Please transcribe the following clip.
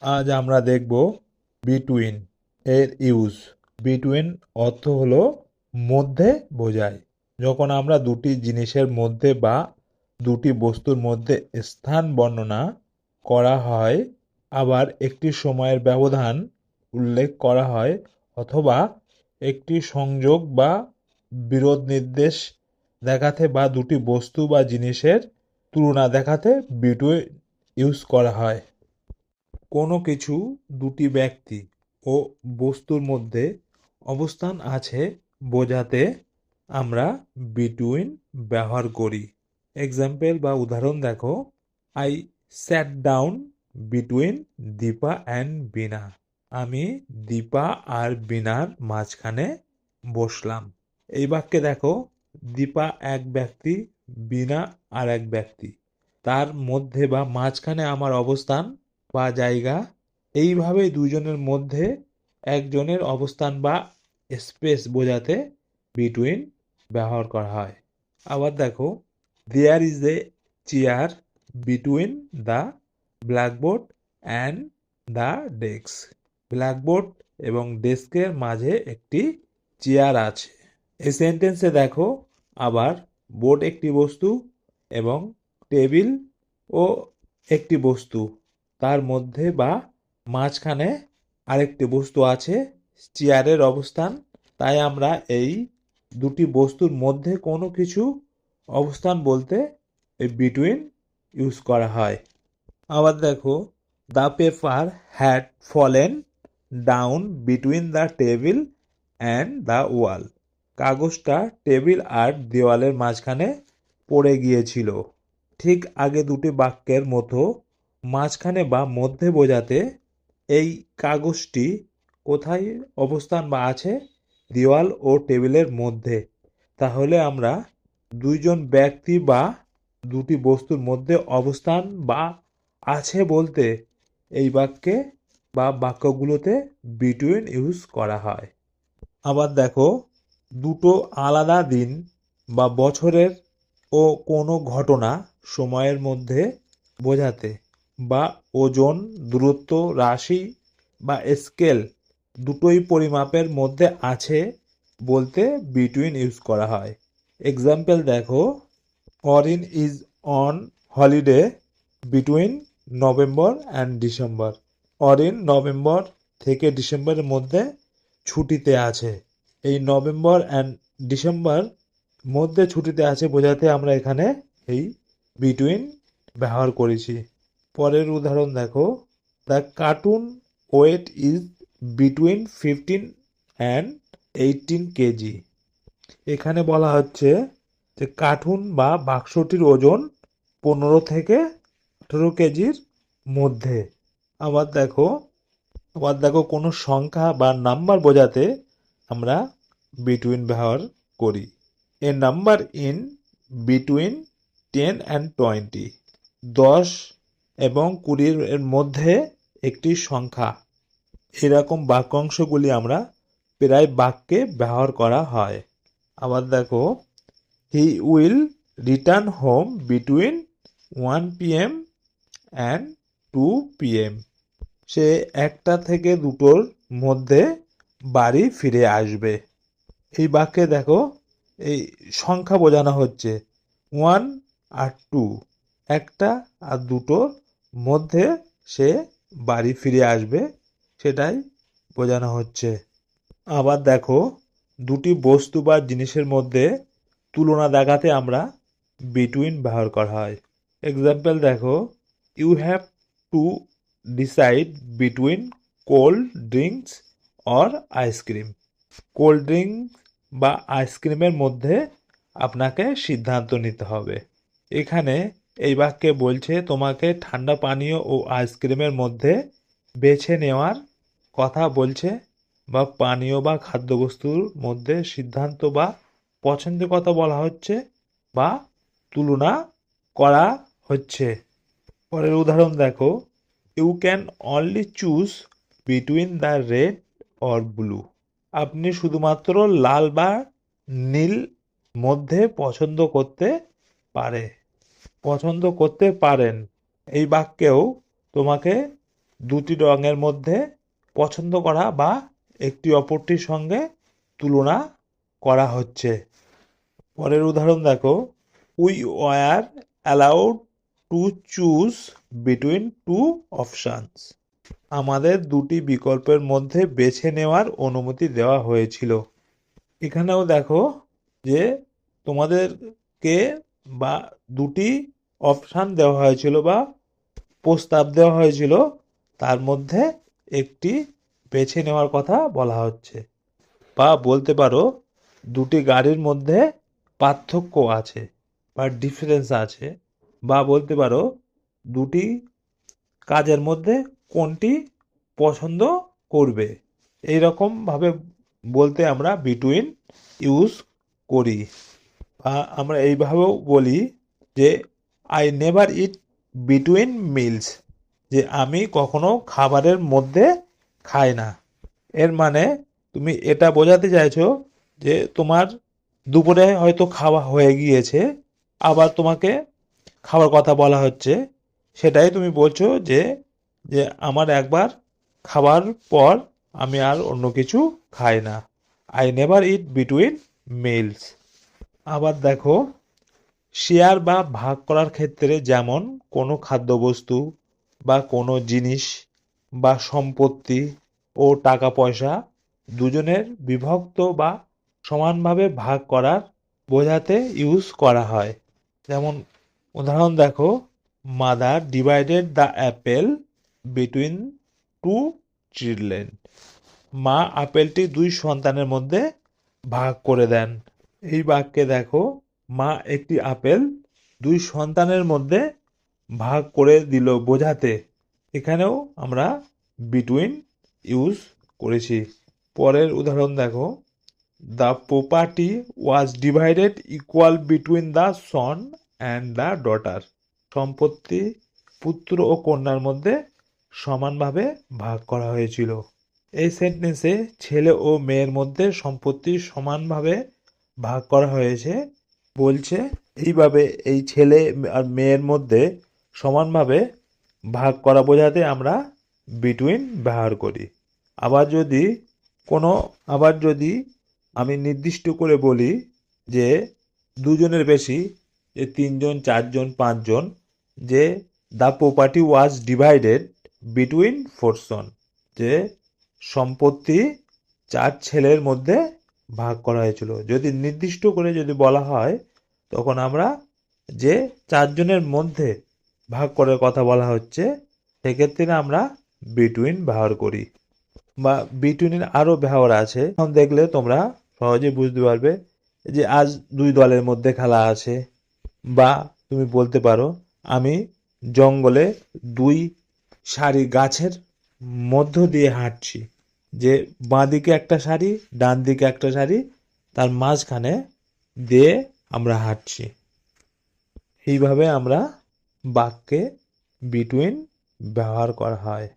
আজ আমরা দেখব বিটুইন এর ইউজ। বিটুইন অর্থ হলো মধ্যে বোঝায়। যখন আমরা দুটি জিনিসের মধ্যে বা দুটি বস্তুর মধ্যে স্থান বর্ণনা করা হয়, আবার একটি সময়ের ব্যবধান উল্লেখ করা হয়, অথবা একটি সংযোগ বা বিরোধ নির্দেশ দেখাতে বা দুটি বস্তু বা জিনিসের তুলনা দেখাতে বিটুইন ইউজ করা হয়। কোনো কিছু দুটি ব্যক্তি ও বস্তুর মধ্যে অবস্থান আছে বোঝাতে আমরা বিটুইন ব্যবহার করি। এক্সাম্পল বা উদাহরণ দেখো, I sat down between Deepa and Bina. আমি দীপা আর বিনার মাঝখানে বসলাম। এই বাক্যে দেখো, দীপা এক ব্যক্তি, বিনা আর এক ব্যক্তি, তার মধ্যে বা মাঝখানে আমার অবস্থান বা জায়গা। এইভাবে দুজনের মধ্যে একজনের অবস্থান বা স্পেস বোঝাতে বিটুইন ব্যবহার করা হয়। আবার দেখো, there is a chair between the blackboard and the desk. Blackboard এবং ডেস্কের মাঝে একটি চেয়ার আছে। এই সেন্টেন্সে দেখো, আবার বোর্ড একটি বস্তু এবং টেবিল ও একটি বস্তু, তার মধ্যে বা মাঝখানে আরেকটি বস্তু আছে, চেয়ারের অবস্থান। তাই আমরা এই দুটি বস্তুর মধ্যে কোনো কিছু অবস্থান বলতে এই বিটুইন ইউজ করা হয়। আবার দেখো, the paper had fallen down between the table and the wall. কাগজটা টেবিল আর দেওয়ালের মাঝখানে পড়ে গিয়েছিল। ঠিক আগে দুটি বাক্যের মতো মাঝখানে বা মধ্যে বোঝাতে এই কাগজটি কোথায় অবস্থান বা আছে, দেওয়াল ও টেবিলের মধ্যে। তাহলে আমরা দুইজন ব্যক্তি বা দুটি বস্তুর মধ্যে অবস্থান বা আছে বলতে এই বাক্যে বা বাক্যগুলোতে বিটুইন ইউজ করা হয়। আবার দেখো, দুটো আলাদা দিন বা বছরের ও কোনো ঘটনা সময়ের মধ্যে বোঝাতে বা ওজন, দূরত্ব, রাশি বা স্কেল দুটোই পরিমাপের মধ্যে আছে বলতে বিটুইন ইউজ করা হয়। এক্সাম্পল দেখো, Orin is on holiday between November and December. Orin নভেম্বর থেকে ডিসেম্বরের মধ্যে ছুটিতে আছে। এই নভেম্বর অ্যান্ড ডিসেম্বর মধ্যে ছুটিতে আছে বোঝাতে আমরা এখানে এই বিটুইন ব্যবহার করেছি। পরের উদাহরণ দেখো, the carton weight is between 15 and 18 kg. এখানে বলা হচ্ছে যে কার্টুন বা বাক্সটির ওজন 15 থেকে 18 কেজির মধ্যে। আবার দেখো, কোনো সংখ্যা বা নাম্বার বোঝাতে আমরা বিটুইন ব্যবহার করি। এ নাম্বার ইন বিটুইন 10 অ্যান্ড 20। 10 এবং 20 এর মধ্যে একটি সংখ্যা। এরকম বাক্যাংশগুলি আমরা প্রায় বাক্যে ব্যবহার করা হয়। আবার দেখো, he will return home between 1 PM and 2 PM। সে 1টা থেকে 2টোর মধ্যে বাড়ি ফিরে আসবে। এই বাক্যে দেখো, এই সংখ্যা বোঝানো হচ্ছে 1 আর 2, 1টা আর 2টোর মধ্যে সে বাড়ি ফিরে আসবে, সেটাই বোঝানো হচ্ছে। আবার দেখো, দুটি বস্তু বা জিনিসের মধ্যে তুলনা দেখাতে আমরা বিটুইন ব্যবহার করা হয়। এক্সাম্পল দেখো, you have to decide between cold drinks or ice cream. Cold drink বা আইসক্রিমের মধ্যে আপনাকে সিদ্ধান্ত নিতে হবে। এখানে এই বাক্যে বলছে তোমাকে ঠান্ডা পানীয় ও আইসক্রিমের মধ্যে বেছে নেওয়ার কথা বলছে, বা পানীয় বা খাদ্যবস্তুর মধ্যে সিদ্ধান্ত বা পছন্দের কথা বলা হচ্ছে বা তুলনা করা হচ্ছে। পরের উদাহরণ দেখো, you can only choose between the red or blue. আপনি শুধুমাত্র লাল বা নীল মধ্যে পছন্দ করতে পারেন। এই বাক্যেও তোমাকে দুটি রঙের মধ্যে পছন্দ করা বা একটি অপরটির সঙ্গে তুলনা করা হচ্ছে। পরের উদাহরণ দেখো, we were allowed to choose between two options. আমাদের দুটি বিকল্পের মধ্যে বেছে নেওয়ার অনুমতি দেওয়া হয়েছিল। এখানেও দেখো যে তোমাদেরকে বা দুটি অপশান দেওয়া হয়েছিল বা প্রস্তাব দেওয়া হয়েছিল, তার মধ্যে একটি বেছে নেওয়ার কথা বলা হচ্ছে। বা বলতে পারো দুটি গাড়ির মধ্যে পার্থক্য আছে বা ডিফারেন্স আছে, বা বলতে পারো দুটি কাজের মধ্যে কোনটি পছন্দ করবে। এই রকমভাবে বলতে আমরা বিটুইন ইউজ করি। বা আমরা এইভাবেও বলি যে I never eat between meals, যে আমি কখনো খাবারের মধ্যে খাই না। এর মানে তুমি এটা বোঝাতে চাইছো যে তোমার দুপুরে হয়তো খাওয়া হয়ে গিয়েছে, আবার তোমাকে খাওয়ার কথা বলা হচ্ছে, সেটাই তুমি বলছো যে যে আমার একবার খাওয়ার পর আমি আর অন্য কিছু খাই না। I never eat between meals. আবার দেখো, শেয়ার বা ভাগ করার ক্ষেত্রে যেমন কোনো খাদ্যবস্তু বা কোনো জিনিস বা সম্পত্তি ও টাকা পয়সা দুজনের বিভক্ত বা সমানভাবে ভাগ করার বোঝাতে ইউজ করা হয়। যেমন উদাহরণ দেখো, mother divided the apple between two children. মা আপেলটি দুই সন্তানের মধ্যে ভাগ করে দেন। এই বাক্যে দেখো, মা একটি আপেল দুই সন্তানের মধ্যে ভাগ করে দিল বোঝাতে এখানেও আমরা বিটুইন ইউজ করেছি। পরের উদাহরণ দেখো, the property was divided equal between the son and the daughter. সম্পত্তি পুত্র ও কন্যার মধ্যে সমানভাবে ভাগ করা হয়েছিল। এই সেন্টেন্সে ছেলে ও মেয়ের মধ্যে সম্পত্তি সমানভাবে ভাগ করা হয়েছে বলছে। এইভাবে এই ছেলে আর মেয়ের মধ্যে সমানভাবে ভাগ করা বোঝাতে আমরা বিটুইন ব্যবহার করি। আবার যদি আমি নির্দিষ্ট করে বলি যে দুজনের বেশি, যে তিনজন, চারজন, পাঁচজন, যে the property was divided between ফোরজন, যে সম্পত্তি চার ছেলের মধ্যে ভাগ করা হয়েছিল। যদি নির্দিষ্ট করে যদি বলা হয়, তখন আমরা যে চারজনের মধ্যে ভাগ করার কথা বলা হচ্ছে, সেক্ষেত্রে আমরা বিটুইন ব্যবহার করি। বা বিটুইনের আরও ব্যবহার আছে, এখন দেখলে তোমরা সহজে বুঝতে পারবে যে আজ দুই দলের মধ্যে খেলা আছে। বা তুমি বলতে পারো আমি জঙ্গলে দুই সারি গাছের মধ্য দিয়ে হাঁটছি, যে বাঁ দিকে একটা সারি, ডান দিকে একটা সারি, তার মাঝখানে দিয়ে আমরা হাঁটছি। এইভাবে আমরা বাক্যে বিটুইন ব্যবহার করা হয়।